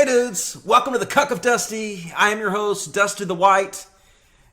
dudes, welcome to the Cuck of Dusty. I am your host, Dusty the White.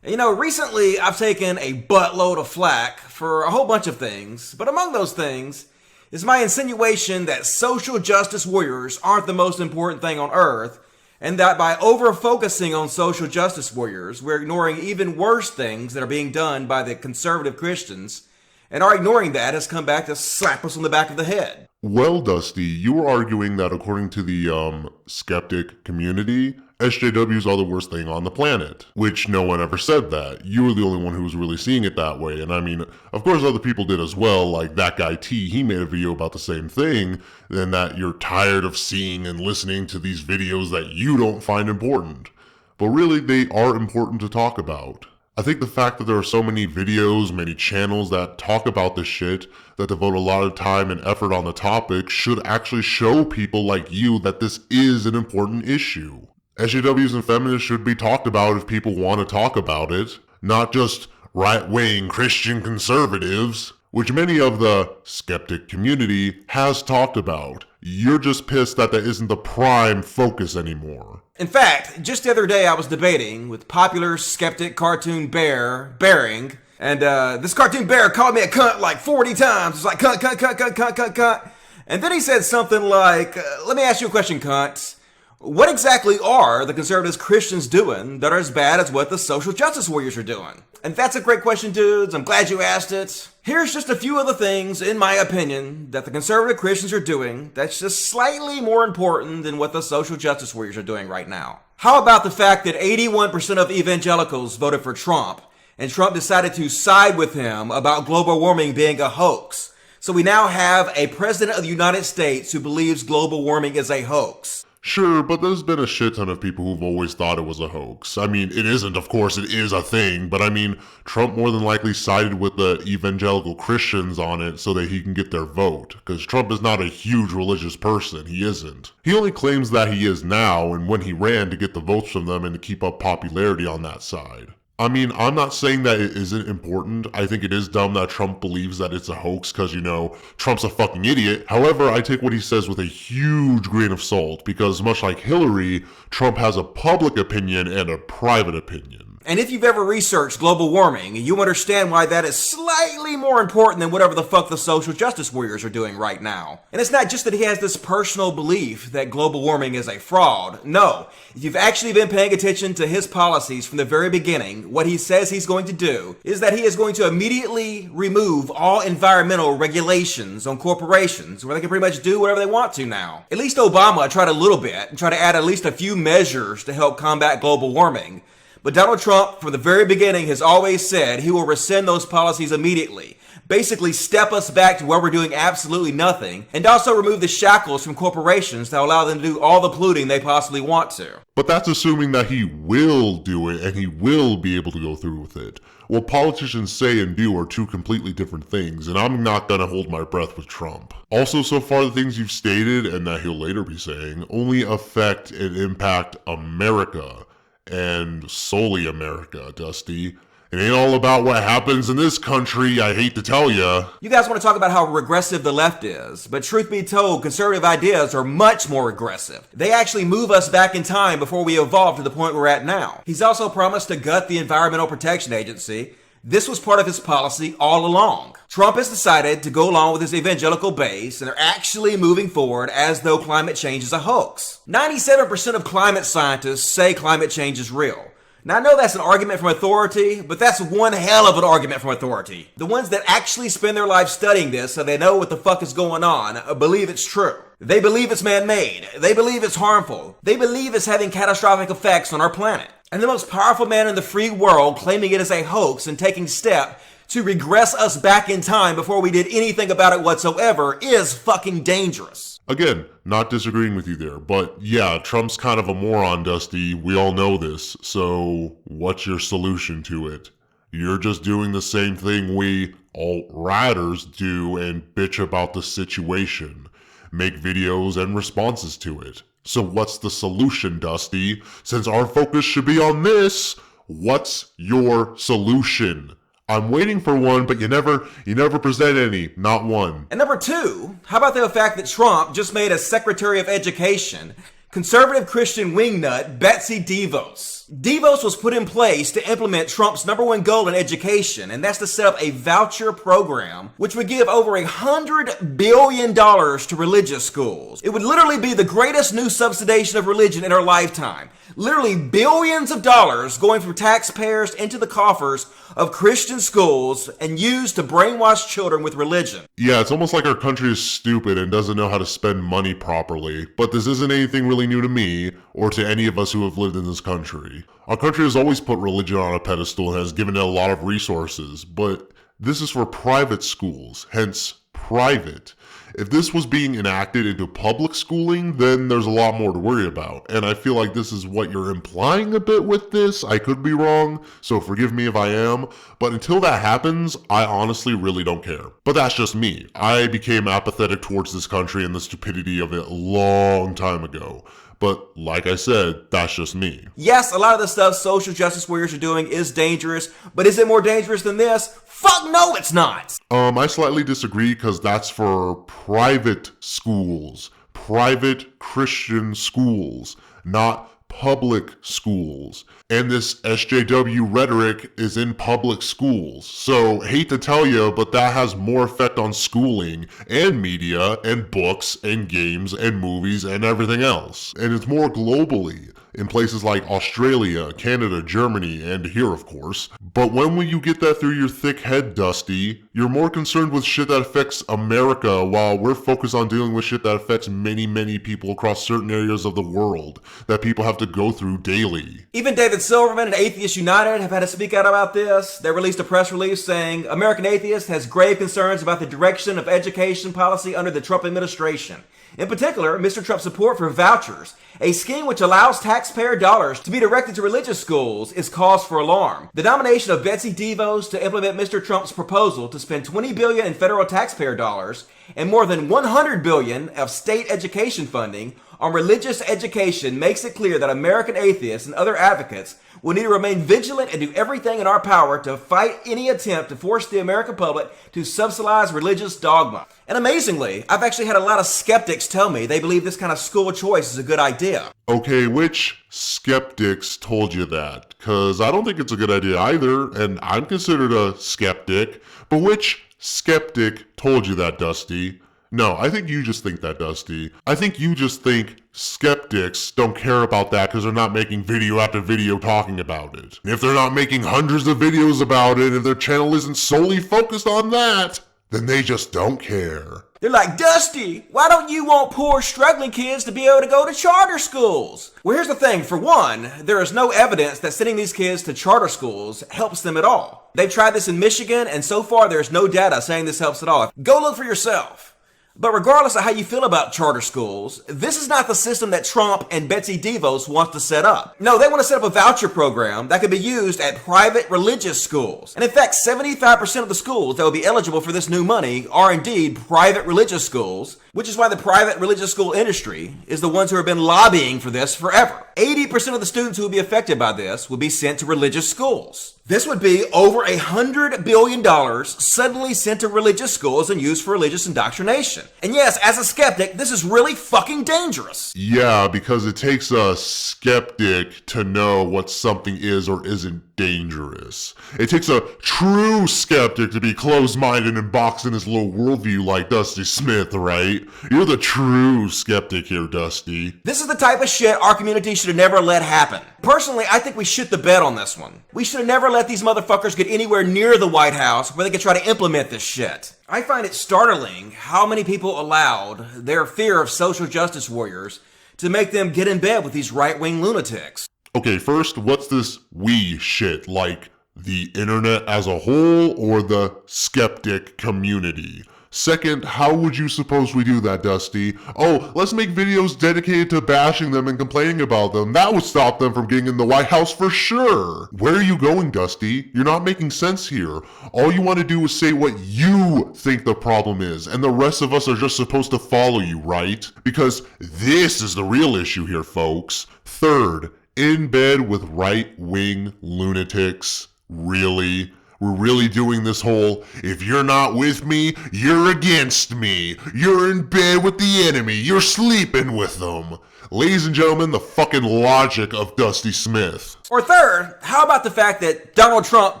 You know, recently I've taken a buttload of flack for a whole bunch of things, but among those things is my insinuation that social justice warriors aren't the most important thing on earth, and that by over-focusing on social justice warriors, we're ignoring even worse things that are being done by the conservative Christians, and our ignoring that has come back to slap us on the back of the head. Well, Dusty, you were arguing that according to the Skeptic community, SJWs are the worst thing on the planet, which no one ever said that. You were the only one who was really seeing it that way, and I mean, of course other people did as well, like that guy T, he made a video about the same thing, and that you're tired of seeing and listening to these videos that you don't find important. But really, they are important to talk about. I think the fact that there are so many videos, many channels that talk about this shit, that devote a lot of time and effort on the topic, should actually show people like you that this is an important issue. SJWs and feminists should be talked about if people want to talk about it, not just right-wing Christian conservatives, which many of the skeptic community has talked about. You're just pissed that isn't the prime focus anymore. In fact, just the other day I was debating with popular skeptic cartoon bear, Bearing, and this cartoon bear called me a cunt like 40 times. It's like, cunt, cunt, cunt, cunt, cunt, cunt, cunt. And then he said something like, let me ask you a question, cunt. What exactly are the conservative Christians doing that are as bad as what the social justice warriors are doing? And that's a great question, dudes. I'm glad you asked it. Here's just a few of the things, in my opinion, that the conservative Christians are doing that's just slightly more important than what the social justice warriors are doing right now. How about the fact that 81% of evangelicals voted for Trump, and Trump decided to side with him about global warming being a hoax? So we now have a president of the United States who believes global warming is a hoax. Sure, but there's been a shit ton of people who've always thought it was a hoax. I mean, it isn't, of course, it is a thing, but I mean, Trump more than likely sided with the evangelical Christians on it so that he can get their vote, because Trump is not a huge religious person, he isn't. He only claims that he is now, and when he ran to get the votes from them and to keep up popularity on that side. I mean, I'm not saying that it isn't important. I think it is dumb that Trump believes that it's a hoax because, you know, Trump's a fucking idiot. However, I take what he says with a huge grain of salt because much like Hillary, Trump has a public opinion and a private opinion. And if you've ever researched global warming, you understand why that is slightly more important than whatever the fuck the social justice warriors are doing right now. And it's not just that he has this personal belief that global warming is a fraud. No, if you've actually been paying attention to his policies from the very beginning, what he says he's going to do is that he is going to immediately remove all environmental regulations on corporations where they can pretty much do whatever they want to now. At least Obama tried a little bit and tried to add at least a few measures to help combat global warming. But Donald Trump, from the very beginning, has always said he will rescind those policies immediately. Basically step us back to where we're doing absolutely nothing, and also remove the shackles from corporations that allow them to do all the polluting they possibly want to. But that's assuming that he will do it and he will be able to go through with it. What politicians say and do are two completely different things, and I'm not gonna hold my breath with Trump. Also, so far the things you've stated, and that he'll later be saying, only affect and impact America. And solely America, Dusty. It ain't all about what happens in this country, I hate to tell ya. You guys want to talk about how regressive the left is, but truth be told, conservative ideas are much more regressive. They actually move us back in time before we evolve to the point we're at now. He's also promised to gut the Environmental Protection Agency. This was part of his policy all along. Trump has decided to go along with his evangelical base, and they're actually moving forward as though climate change is a hoax. 97% of climate scientists say climate change is real. Now, I know that's an argument from authority, but that's one hell of an argument from authority. The ones that actually spend their life studying this so they know what the fuck is going on believe it's true. They believe it's man-made. They believe it's harmful. They believe it's having catastrophic effects on our planet. And the most powerful man in the free world claiming it is a hoax and taking steps to regress us back in time before we did anything about it whatsoever is fucking dangerous. Again, not disagreeing with you there, but yeah, Trump's kind of a moron, Dusty. We all know this, so what's your solution to it? You're just doing the same thing we alt-righters do and bitch about the situation, make videos and responses to it. So what's the solution, Dusty? Since our focus should be on this, what's your solution? I'm waiting for one, but you never present any. Not one. And number two, how about the fact that Trump just made a Secretary of Education conservative Christian wingnut Betsy DeVos. DeVos was put in place to implement Trump's #1 goal in education, and that's to set up a voucher program which would give over $100 billion to religious schools. It would literally be the greatest new subsidization of religion in our lifetime. Literally billions of dollars going from taxpayers into the coffers of Christian schools and used to brainwash children with religion. Yeah, it's almost like our country is stupid and doesn't know how to spend money properly. But this isn't anything really new to me or to any of us who have lived in this country. Our country has always put religion on a pedestal and has given it a lot of resources, but this is for private schools, hence private. If this was being enacted into public schooling, then there's a lot more to worry about. And I feel like this is what you're implying a bit with this. I could be wrong, so forgive me if I am. But until that happens, I honestly really don't care. But that's just me. I became apathetic towards this country and the stupidity of it a long time ago. But like I said, that's just me. Yes, a lot of the stuff social justice warriors are doing is dangerous, but is it more dangerous than this? Fuck no, it's not. I slightly disagree because that's for private schools, private Christian schools, not public schools. And this SJW rhetoric is in public schools. So hate to tell you, but that has more effect on schooling and media and books and games and movies and everything else. And it's more globally in places like Australia, Canada, Germany, and here of course. But when will you get that through your thick head, Dusty? You're more concerned with shit that affects America while we're focused on dealing with shit that affects many, many people across certain areas of the world that people have to go through daily. Even David Silverman and Atheists United have had to speak out about this. They released a press release saying American Atheist has grave concerns about the direction of education policy under the Trump administration. In particular, Mr. Trump's support for vouchers, a scheme which allows taxpayer dollars to be directed to religious schools, is cause for alarm. The nomination of Betsy DeVos to implement Mr. Trump's proposal to spend $20 billion in federal taxpayer dollars and more than $100 billion of state education funding on religious education makes it clear that American atheists and other advocates will need to remain vigilant and do everything in our power to fight any attempt to force the American public to subsidize religious dogma. And amazingly, I've actually had a lot of skeptics tell me they believe this kind of school choice is a good idea. Okay, which skeptics told you that? Because I don't think it's a good idea either, and I'm considered a skeptic. But which skeptic told you that, Dusty? No, I think you just think that, Dusty. I think you just think skeptics don't care about that because they're not making video after video talking about it. And if they're not making hundreds of videos about it, if their channel isn't solely focused on that, then they just don't care. They're like, Dusty, why don't you want poor, struggling kids to be able to go to charter schools? Well, here's the thing. For one, there is no evidence that sending these kids to charter schools helps them at all. They've tried this in Michigan, and so far there's no data saying this helps at all. Go look for yourself. But regardless of how you feel about charter schools, this is not the system that Trump and Betsy DeVos want to set up. No, they want to set up a voucher program that could be used at private religious schools. And in fact, 75% of the schools that will be eligible for this new money are indeed private religious schools, which is why the private religious school industry is the ones who have been lobbying for this forever. 80% of the students who will be affected by this will be sent to religious schools. This would be over $100 billion suddenly sent to religious schools and used for religious indoctrination. And yes, as a skeptic, this is really fucking dangerous. Yeah, because it takes a skeptic to know what something is or isn't dangerous. It takes a true skeptic to be closed-minded and boxed in his little worldview like Dusty Smith, right? You're the true skeptic here, Dusty. This is the type of shit our community should have never let happen. Personally, I think we shit the bed on this one. We should have never let these motherfuckers get anywhere near the White House where they could try to implement this shit. I find it startling how many people allowed their fear of social justice warriors to make them get in bed with these right-wing lunatics. Okay, first, what's this we shit? Like the internet as a whole or the skeptic community? Second, how would you suppose we do that, Dusty? Oh, let's make videos dedicated to bashing them and complaining about them. That would stop them from getting in the White House for sure. Where are you going, Dusty? You're not making sense here. All you want to do is say what you think the problem is, and the rest of us are just supposed to follow you, right? Because this is the real issue here, folks. Third, in bed with right-wing lunatics. Really? We're really doing this whole, if you're not with me, you're against me. You're in bed with the enemy. You're sleeping with them. Ladies and gentlemen, the fucking logic of Dusty Smith. Or third, how about the fact that Donald Trump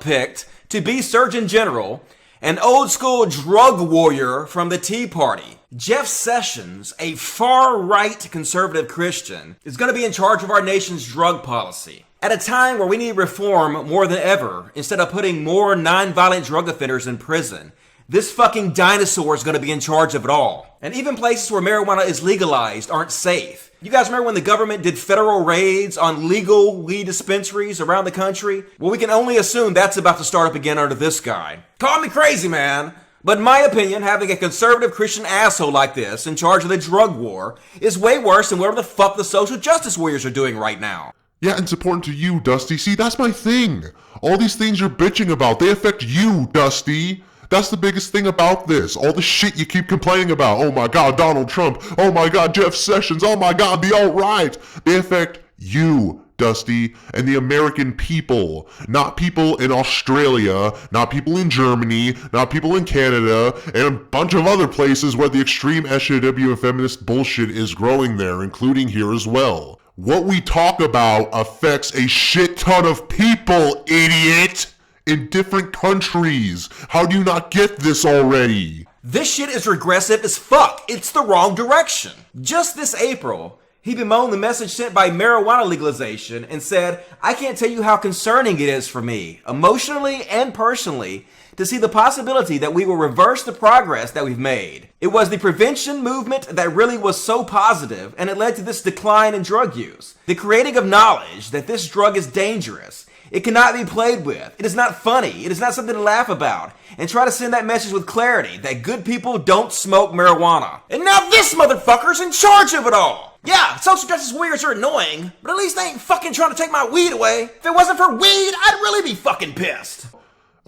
picked to be Surgeon General an old school drug warrior from the Tea Party? Jeff Sessions, a far-right conservative Christian, is going to be in charge of our nation's drug policy. At a time where we need reform more than ever, instead of putting more non-violent drug offenders in prison, this fucking dinosaur is going to be in charge of it all. And even places where marijuana is legalized aren't safe. You guys remember when the government did federal raids on legal weed dispensaries around the country? Well, we can only assume that's about to start up again under this guy. Call me crazy, man. But in my opinion, having a conservative Christian asshole like this in charge of the drug war is way worse than whatever the fuck the social justice warriors are doing right now. Yeah, it's important to you, Dusty. See, that's my thing. All these things you're bitching about, they affect you, Dusty. That's the biggest thing about this. All the shit you keep complaining about. Oh my god, Donald Trump. Oh my god, Jeff Sessions. Oh my god, the alt-right. They affect you, Dusty, and the American people. Not people in Australia, not people in Germany, not people in Canada, and a bunch of other places where the extreme SJW and feminist bullshit is growing there, including here as well. What we talk about affects a shit ton of people, idiot! In different countries. How do you not get this already? This shit is regressive as fuck. It's the wrong direction. Just this April, he bemoaned the message sent by marijuana legalization and said, I can't tell you how concerning it is for me, emotionally and personally, to see the possibility that we will reverse the progress that we've made. It was the prevention movement that really was so positive, and it led to this decline in drug use. The creating of knowledge that this drug is dangerous. It cannot be played with. It is not funny. It is not something to laugh about. And try to send that message with clarity that good people don't smoke marijuana. And now this motherfucker's in charge of it all. Yeah, social justice warriors are annoying, but at least they ain't fucking trying to take my weed away. If it wasn't for weed, I'd really be fucking pissed.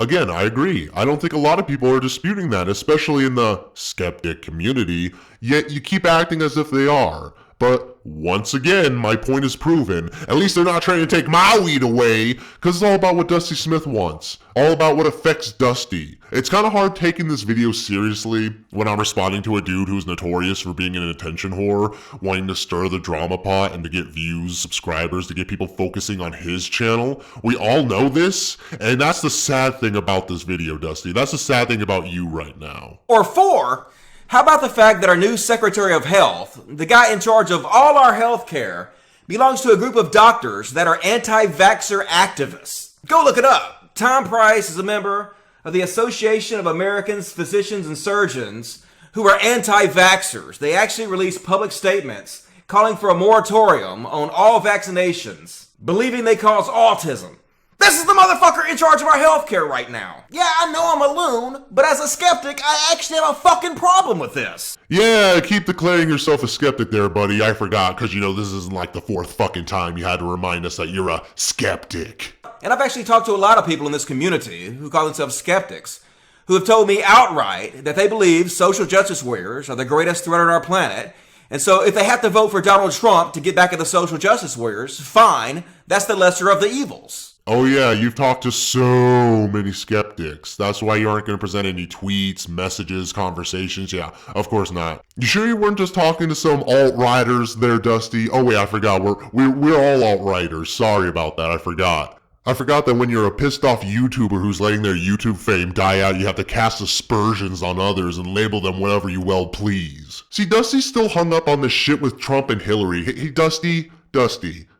Again, I agree. I don't think a lot of people are disputing that, especially in the skeptic community, yet you keep acting as if they are. But once again, my point is proven. At least they're not trying to take my weed away, because it's all about what Dusty Smith wants. All about what affects Dusty. It's kind of hard taking this video seriously when I'm responding to a dude who's notorious for being an attention whore, wanting to stir the drama pot and to get views, subscribers, to get people focusing on his channel. We all know this, and that's the sad thing about this video, Dusty. That's the sad thing about you right now. Or four, how about the fact that our new Secretary of Health, the guy in charge of all our health care, belongs to a group of doctors that are anti-vaxxer activists? Go look it up. Tom Price is a member of the Association of American Physicians and Surgeons who are anti-vaxxers. They actually released public statements calling for a moratorium on all vaccinations, believing they cause autism. This is the motherfucker in charge of our healthcare right now. Yeah, I know I'm a loon, but as a skeptic, I actually have a fucking problem with this. Yeah, keep declaring yourself a skeptic there, buddy. I forgot, because you know this isn't like the fourth fucking time you had to remind us that you're a skeptic. And I've actually talked to a lot of people in this community who call themselves skeptics, who have told me outright that they believe social justice warriors are the greatest threat on our planet. And so if they have to vote for Donald Trump to get back at the social justice warriors, fine, that's the lesser of the evils. Oh yeah, you've talked to so many skeptics. That's why you aren't going to present any tweets, messages, conversations. Yeah, of course not. You sure you weren't just talking to some alt-righters there, Dusty? Oh wait, I forgot. We're all alt-righters. Sorry about that. I forgot. I forgot that when you're a pissed off YouTuber who's letting their YouTube fame die out, you have to cast aspersions on others and label them whatever you well please. See, Dusty's still hung up on this shit with Trump and Hillary. Hey, Dusty.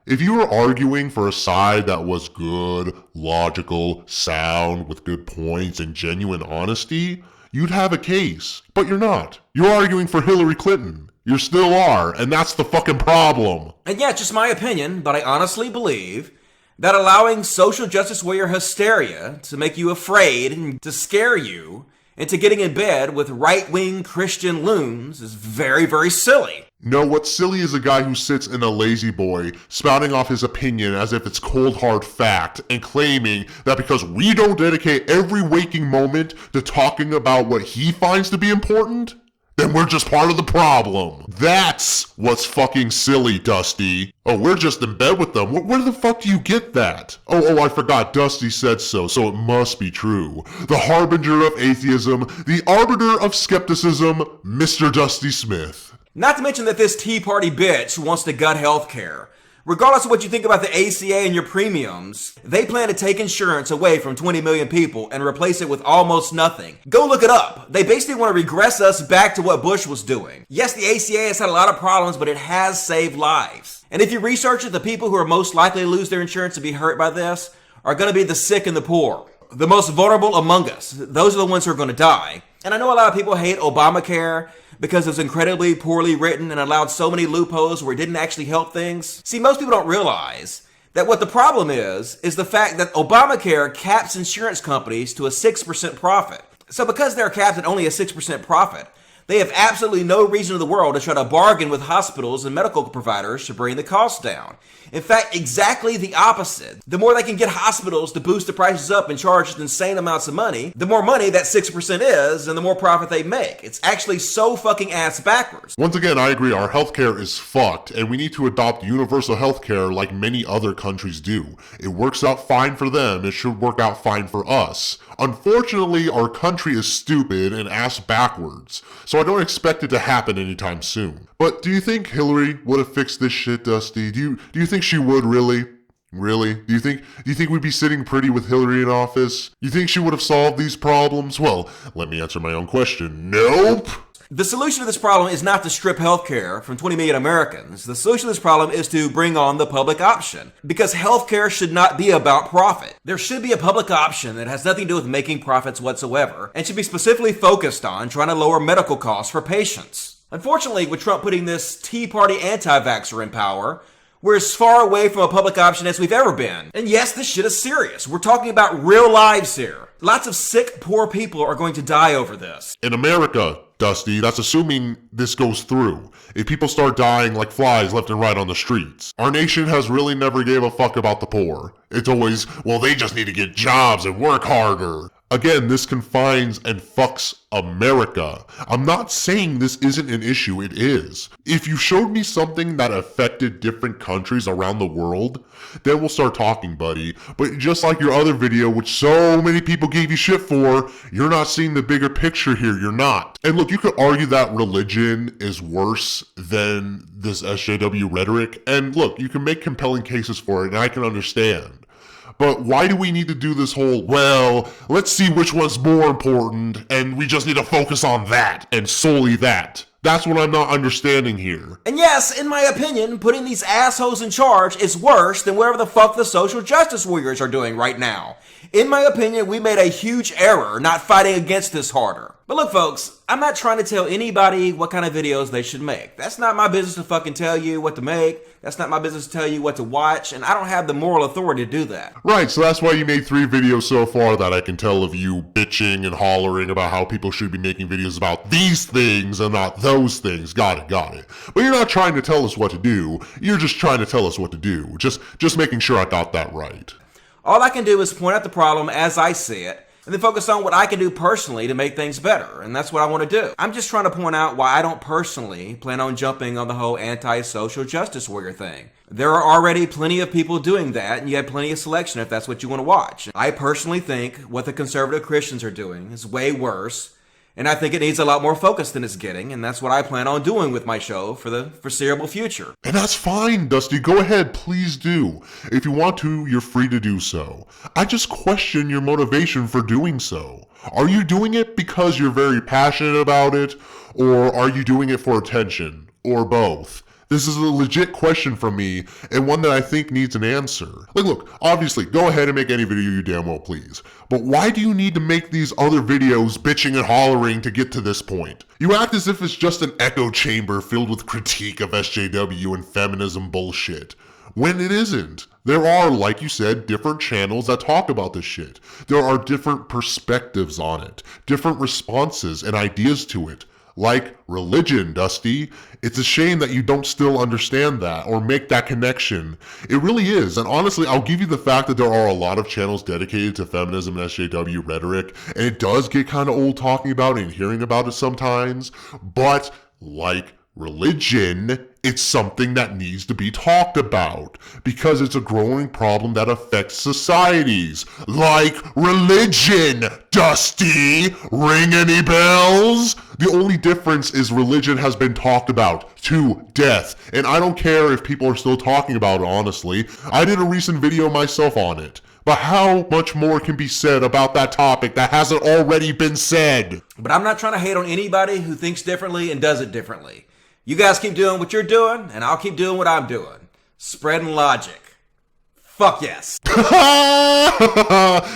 If you were arguing for a side that was good, logical, sound, with good points and genuine honesty, you'd have a case. But you're not. You're arguing for Hillary Clinton. You still are, and that's the fucking problem. And yeah, just my opinion, but I honestly believe that allowing social justice warrior hysteria to make you afraid and to scare you into getting in bed with right-wing Christian loons is very, very silly. No, what's silly is a guy who sits in a lazy boy, spouting off his opinion as if it's cold hard fact, and claiming that because we don't dedicate every waking moment to talking about what he finds to be important, then we're just part of the problem. That's what's fucking silly, Dusty. Oh, we're just in bed with them. Where the fuck do you get that? Oh, I forgot. Dusty said so it must be true. The harbinger of atheism, the arbiter of skepticism, Mr. Dusty Smith. Not to mention that this Tea Party bitch wants to gut healthcare. Regardless of what you think about the ACA and your premiums, they plan to take insurance away from 20 million people and replace it with almost nothing. Go look it up. They basically want to regress us back to what Bush was doing. Yes, the ACA has had a lot of problems, but it has saved lives. And if you research it, the people who are most likely to lose their insurance and be hurt by this are going to be the sick and the poor. The most vulnerable among us. Those are the ones who are going to die. And I know a lot of people hate Obamacare because it was incredibly poorly written and allowed so many loopholes where it didn't actually help things. See, most people don't realize that what the problem is the fact that Obamacare caps insurance companies to a 6% profit. So because they're capped at only a 6% profit, they have absolutely no reason in the world to try to bargain with hospitals and medical providers to bring the costs down. In fact, exactly the opposite. The more they can get hospitals to boost the prices up and charge insane amounts of money, the more money that 6% is and the more profit they make. It's actually so fucking ass backwards. Once again, I agree, our healthcare is fucked, and we need to adopt universal healthcare like many other countries do. It works out fine for them, it should work out fine for us. Unfortunately, our country is stupid and ass backwards, so I don't expect it to happen anytime soon. But do you think Hillary would have fixed this shit, Dusty? Do you think she would really? Really? Do you think we'd be sitting pretty with Hillary in office? You think she would have solved these problems? Well, let me answer my own question. Nope! The solution to this problem is not to strip healthcare from 20 million Americans. The solution to this problem is to bring on the public option. Because healthcare should not be about profit. There should be a public option that has nothing to do with making profits whatsoever, and should be specifically focused on trying to lower medical costs for patients. Unfortunately, with Trump putting this Tea Party anti-vaxxer in power, we're as far away from a public option as we've ever been. And yes, this shit is serious. We're talking about real lives here. Lots of sick, poor people are going to die over this. In America, Dusty, that's assuming this goes through. If people start dying like flies left and right on the streets. Our nation has really never gave a fuck about the poor. It's always, well, they just need to get jobs and work harder. Again, this confines and fucks America. I'm not saying this isn't an issue, it is. If you showed me something that affected different countries around the world, then we'll start talking, buddy. But just like your other video, which so many people gave you shit for, you're not seeing the bigger picture here, you're not. And look, you could argue that religion is worse than this SJW rhetoric, and look, you can make compelling cases for it, and I can understand. But why do we need to do this whole, well, let's see which one's more important, and we just need to focus on that, and solely that? That's what I'm not understanding here. And yes, in my opinion, putting these assholes in charge is worse than whatever the fuck the social justice warriors are doing right now. In my opinion, we made a huge error not fighting against this harder. But look, folks, I'm not trying to tell anybody what kind of videos they should make. That's not my business to fucking tell you what to make. That's not my business to tell you what to watch, and I don't have the moral authority to do that. Right, so that's why you made 3 videos so far that I can tell of you bitching and hollering about how people should be making videos about these things and not those things. Got it. But you're not trying to tell us what to do. You're just trying to tell us what to do. Just making sure I got that right. All I can do is point out the problem as I see it, and then focus on what I can do personally to make things better, and that's what I want to do. I'm just trying to point out why I don't personally plan on jumping on the whole anti-social justice warrior thing. There are already plenty of people doing that, and you have plenty of selection if that's what you want to watch. I personally think what the conservative Christians are doing is way worse, and I think it needs a lot more focus than it's getting, and that's what I plan on doing with my show for the foreseeable future. And that's fine, Dusty. Go ahead, please do. If you want to, you're free to do so. I just question your motivation for doing so. Are you doing it because you're very passionate about it, or are you doing it for attention, or both? This is a legit question from me, and one that I think needs an answer. Like, look, obviously, go ahead and make any video you damn well please. But why do you need to make these other videos bitching and hollering to get to this point? You act as if it's just an echo chamber filled with critique of SJW and feminism bullshit. When it isn't. There are, like you said, different channels that talk about this shit. There are different perspectives on it, different responses and ideas to it. like religion, Dusty. It's a shame that you don't still understand that or make that connection. It really is. And honestly, I'll give you the fact that there are a lot of channels dedicated to feminism and SJW rhetoric, and it does get kind of old talking about it and hearing about it sometimes, but like religion, it's something that needs to be talked about because it's a growing problem that affects societies. Like religion, Dusty! Ring any bells? The only difference is religion has been talked about to death, and I don't care if people are still talking about it, honestly. I did a recent video myself on it. But how much more can be said about that topic that hasn't already been said? But I'm not trying to hate on anybody who thinks differently and does it differently. You guys keep doing what you're doing, and I'll keep doing what I'm doing. Spreading logic. Fuck yes.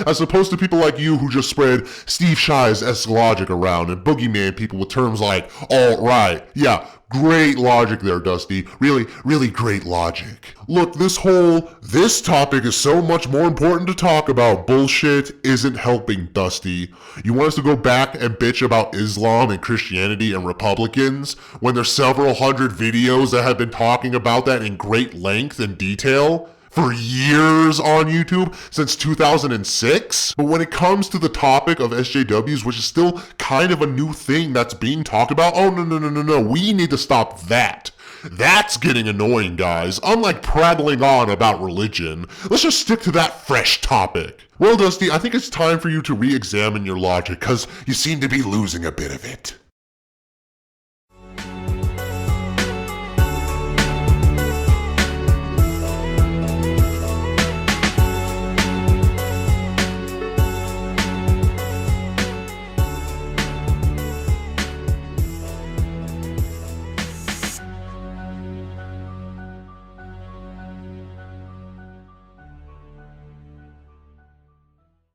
As opposed to people like you who just spread Steve Shives-esque logic around and boogeyman people with terms like alt-right. Yeah, great logic there, Dusty. Really, really great logic. Look, this topic is so much more important to talk about. Bullshit isn't helping, Dusty. You want us to go back and bitch about Islam and Christianity and Republicans when there's several hundred videos that have been talking about that in great length and detail? For years on YouTube, since 2006. But when it comes to the topic of SJWs, which is still kind of a new thing that's being talked about, oh no, we need to stop that. That's getting annoying, guys. Unlike prattling on about religion, let's just stick to that fresh topic. Well, Dusty, I think it's time for you to re-examine your logic, because you seem to be losing a bit of it.